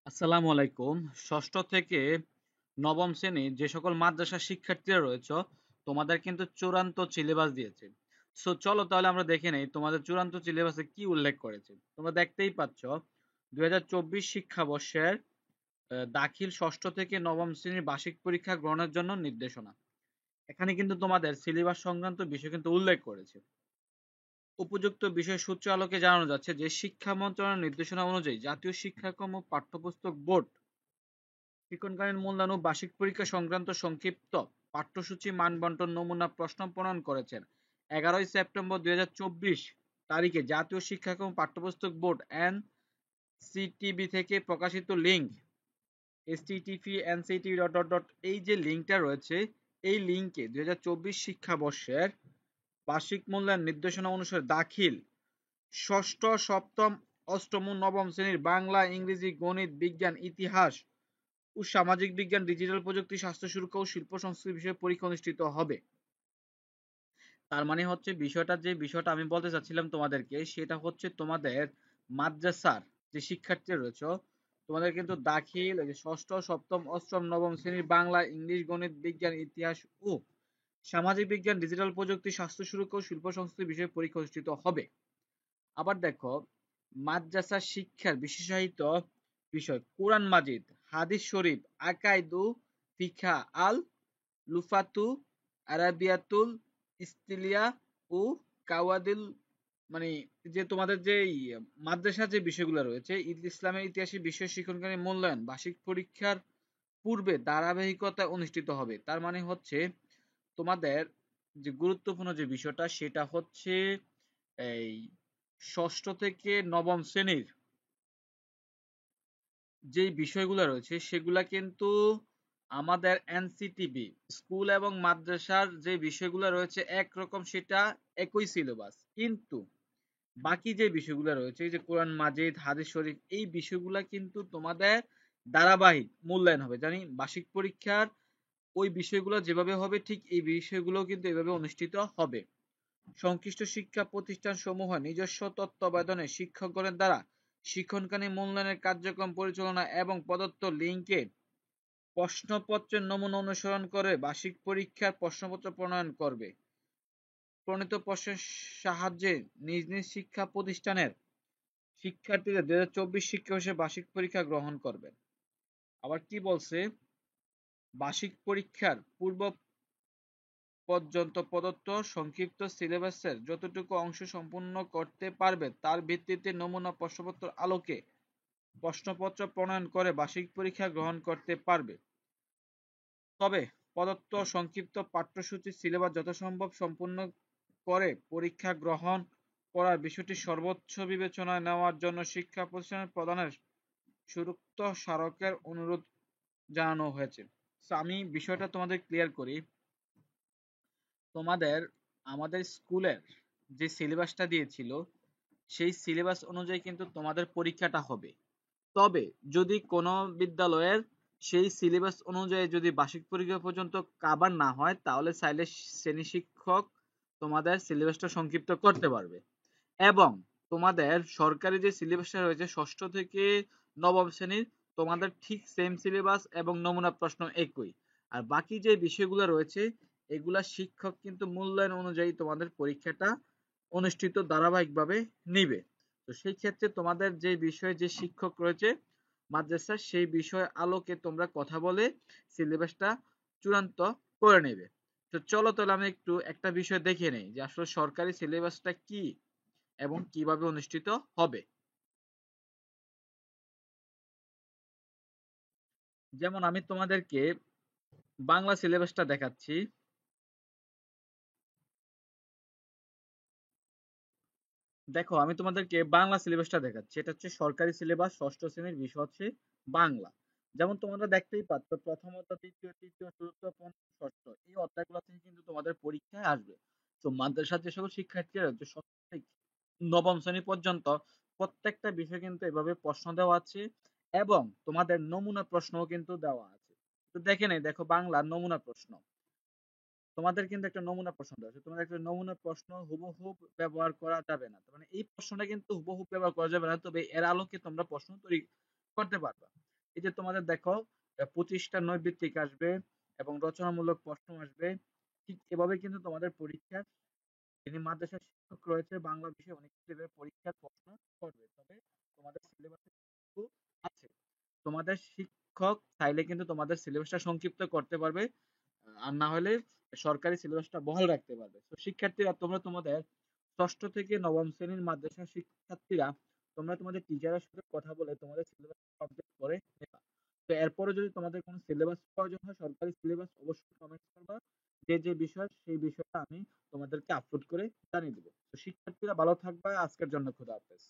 আসসালামু আলাইকুম। ষষ্ঠ থেকে নবম শ্রেণীর যে সকল মাদ্রাসার শিক্ষার্থীরা রয়েছে, তোমাদের কিন্তু চূড়ান্ত সিলেবাস দিয়েছে। সো চলো তাহলে আমরা দেখে নেই তোমাদের চূড়ান্ত সিলেবাসে কি উল্লেখ করেছে। তোমরা দেখতেই পাচ্ছ 2024 শিক্ষাবর্ষের দাখিল ষষ্ঠ থেকে নবম শ্রেণীর বার্ষিক পরীক্ষা গ্রহণের জন্য নির্দেশনা। এখানে কিন্তু তোমাদের সিলেবাস সংক্রান্ত বিষয় কিন্তু উল্লেখ করেছে। উপযুক্ত বিষয় সূত্র আলোকে জানানো যাচ্ছে যে শিক্ষা মন্ত্রণালয়ের নির্দেশনা অনুযায়ী জাতীয় শিক্ষাক্রম ও পাঠ্যপুস্তক বোর্ড শিক্ষণকালীন মূল্যায়ন ও বার্ষিক পরীক্ষা সংক্রান্ত সংক্ষিপ্ত পাঠ্যসূচি মান বন্টন নমুনা প্রশ্ন প্রণয়ন করেছেন। 11ই সেপ্টেম্বর 2024 তারিখে জাতীয় শিক্ষাক্রম পাঠ্যপুস্তক বোর্ড এনসিটিবি থেকে প্রকাশিত link http://nctv dot dot dot এই যে লিঙ্কটা রয়েছে, এই লিঙ্কে 2024 শিক্ষাবর্ষের বার্ষিক মূল্যায়ন নির্দেশনা অনুসারে দাখিল ষষ্ঠ, সপ্তম, অষ্টম ও নবম শ্রেণীর বাংলা, ইংরেজি, গণিত, বিজ্ঞান, ইতিহাস ও সামাজিক বিজ্ঞান, ডিজিটাল প্রযুক্তি, স্বাস্থ্য সুরক্ষা ও শিল্প সংস্কৃতি বিষয়ে পরীক্ষা অনুষ্ঠিত হবে। তার মানে হচ্ছে বিষয়টা আমি বলতে চাচ্ছিলাম তোমাদেরকে, সেটা হচ্ছে তোমাদের মাদ্রাসার যে শিক্ষার্থী রয়েছে, তোমাদের কিন্তু দাখিল এই যে ষষ্ঠ, সপ্তম, অষ্টম, নবম শ্রেণীর বাংলা, ইংলিশ, গণিত, বিজ্ঞান, ইতিহাস ও সামাজিক বিজ্ঞান, ডিজিটাল প্রযুক্তি, স্বাস্থ্য সুরক্ষা ও শিল্প সংস্কৃতি বিষয়ে পরীক্ষা অনুষ্ঠিত হবে। আবার দেখো, মাদ্রাসা শিক্ষার বিশেষায়িত বিষয় কোরআন মাজিদ, হাদিস শরীফ, আকাইদু, ফিকহা আল লুফাতু, আরাবিয়াতুল ইস্তিলিয়া ও কাওয়াদিল, মানে যে তোমাদের যে মাদ্রাসা যে বিষয়গুলো রয়েছে, ইসলামের ইতিহাসের বিষয় শিক্ষণকারী মূল্যায়ন বার্ষিক পরীক্ষার পূর্বে ধারাবাহিকতা অনুষ্ঠিত হবে। তার মানে হচ্ছে তোমাদের যে গুরুত্বপূর্ণ যে বিষয়টা সেটা হচ্ছে এই ষষ্ঠ থেকে নবম শ্রেণীর যেই বিষয়গুলো রয়েছে সেগুলা কিন্তু আমাদের এনসিটিবি স্কুল এবং মাদ্রাসার যে বিষয়গুলো রয়েছে একরকম, সেটা একই সিলেবাস, কিন্তু বাকি যে বিষয়গুলো রয়েছে এই যে কোরআন মাজিদ, হাদিস শরীফ, এই বিষয়গুলা কিন্তু তোমাদের ধারাবাহিক মূল্যায়ন হবে। জানি বার্ষিক পরীক্ষার ওই বিষয়গুলো যেভাবে হবে ঠিক এই বিষয়গুলো কিন্তু এভাবে অনুষ্ঠিত হবে। সংশ্লিষ্ট শিক্ষা প্রতিষ্ঠান সমূহ নিজস্ব তত্ত্বাবধানে শিক্ষকগণের দ্বারা শিক্ষণকালীন মূল্যায়নের কার্যক্রম পরিচালনা এবং প্রদত্ত লিঙ্কে প্রশ্নপত্রের নমুনা অনুসরণ করে বার্ষিক পরীক্ষার প্রশ্নপত্র প্রণয়ন করবে। প্রণীত প্রশ্নের সাহায্যে নিজ নিজ শিক্ষা প্রতিষ্ঠানের শিক্ষার্থীরা 2024 শিক্ষাবর্ষে বার্ষিক পরীক্ষা গ্রহণ করবেন। আবার কি বলছে, বার্ষিক পরীক্ষার পূর্ব পর্যন্ত প্রদত্ত সংক্ষিপ্ত সিলেবাসের যতটুকু অংশ সম্পূর্ণ করতে পারবে তার ভিত্তিতে নমুনা প্রশ্নপত্রের আলোকে প্রশ্নপত্র প্রণয়ন করে বার্ষিক পরীক্ষা গ্রহণ করতে পারবে। তবে প্রদত্ত সংক্ষিপ্ত পাঠ্যসূচির সিলেবাস যথাসম্ভব সম্পূর্ণ করে পরীক্ষা গ্রহণ করার বিষয়টি সর্বোচ্চ বিবেচনায় নেওয়ার জন্য শিক্ষা প্রতিষ্ঠানের প্রধানের সুরুক্ত স্মারকের অনুরোধ জানানো হয়েছে। আমি বিষয়টা তোমাদের ক্লিয়ার করি। তোমাদের আমাদের স্কুলের যে সিলেবাসটা দিয়েছিল সেই সিলেবাস অনুযায়ী কিন্তু তোমাদের পরীক্ষাটা হবে। তবে যদি কোনো বিদ্যালয়ের সেই সিলেবাস অনুযায়ী যদি বার্ষিক পরীক্ষা পর্যন্ত কাভার না হয় তাহলে চাইলে শ্রেণী শিক্ষক তোমাদের সিলেবাসটা সংক্ষিপ্ত করতে পারবে। এবং তোমাদের সরকারি যে সিলেবাসটা রয়েছে ষষ্ঠ থেকে নবম শ্রেণীর, তোমাদের ঠিক সেম সিলেবাস এবং নমুনা প্রশ্ন একই। আর বাকি যে বিষয়গুলো রয়েছে এগুলা শিক্ষক কিন্তু মূল্যায়ন অনুযায়ী তোমাদের পরীক্ষাটা অনুষ্ঠিত ধারাবাহিকভাবে নিবে। তো সেই ক্ষেত্রে তোমাদের যে বিষয়ে যে শিক্ষক রয়েছে মাদ্রাসার সেই বিষয় আলোকে তোমরা কথা বলে সিলেবাসটা চূড়ান্ত করে নেবে। তো চলো তাহলে আমি একটু একটা বিষয় দেখে নেই যে আসলে সরকারি সিলেবাসটা কি এবং কিভাবে অনুষ্ঠিত হবে। যেমন আমি তোমাদেরকে বাংলা সিলেবাসটা দেখাচ্ছি। দেখো আমি তোমাদেরকে বাংলা সিলেবাসটা দেখাচ্ছি, এটা হচ্ছে সরকারি সিলেবাস, ষষ্ঠ শ্রেণীর বিষয় হচ্ছে বাংলা। যেমন তোমরা দেখতেই পাচ্ছ প্রথম অধ্যায়, দ্বিতীয়, তৃতীয়, চতুর্থ, পঞ্চম, ষষ্ঠ এই অধ্যায়গুলো থেকে কিন্তু তোমাদের পরীক্ষায় আসবে। তো মাদ্রাসার যে সকল শিক্ষার্থীরা রয়েছে ষষ্ঠ থেকে নবম শ্রেণী পর্যন্ত প্রত্যেকটা বিষয় কিন্তু এভাবে প্রশ্ন দেওয়া আছে এবং তোমাদের নমুনা প্রশ্নও কিন্তু দেওয়া আছে। তো দেখে নেই, দেখো বাংলার নমুনা প্রশ্ন তোমাদের কিন্তু একটা নমুনা প্রশ্ন দেওয়া আছে। তোমাদের একটা নমুনা প্রশ্ন হুবহু ব্যবহার করা যাবে না। মানে এই প্রশ্নটা কিন্তু হুবহু ব্যবহার করা যাবে না, তবে এর আলোকে তোমরা প্রশ্ন তৈরি করতে পারবা। এই যে তোমাদের দেখো 25টা নৈর্ব্যক্তিক আসবে এবং রচনামূলক প্রশ্ন আসবে। ঠিক এভাবে কিন্তু তোমাদের পরীক্ষার যিনি মাদ্রাসার শিক্ষক রয়েছে বাংলা বিষয়ে অনেক কিছু এভাবে পরীক্ষার প্রশ্ন করবে। তবে তোমাদের সিলেবাসে কিন্তু আছে। তোমাদের শিক্ষক চাইলে কিন্তু তোমাদের সিলেবাসটা সংক্ষিপ্ত করতে পারবে। আর না হলে সরকারি সিলেবাসটা বহাল রাখতে পারবে। তো শিক্ষার্থীরা তোমরা তোমাদের ষষ্ঠ থেকে নবম শ্রেণীর মাদ্রাসার শিক্ষার্থীরা তোমরা তোমাদের টিচারের সাথে কথা বলে তোমাদের সিলেবাস কমপ্লিট করে নেবা। তো এরপরে যদি তোমাদের কোনো সিলেবাস প্রয়োজন হয় সরকারি সিলেবাস অবশ্যই কমেন্ট করবা। যে যে বিষয় সেই বিষয়টা আমি তোমাদেরকে আপলোড করে জানিয়ে দেবো। তো শিক্ষার্থীরা ভালো থাকবা। আজকের জন্য খোদা হাফেজ।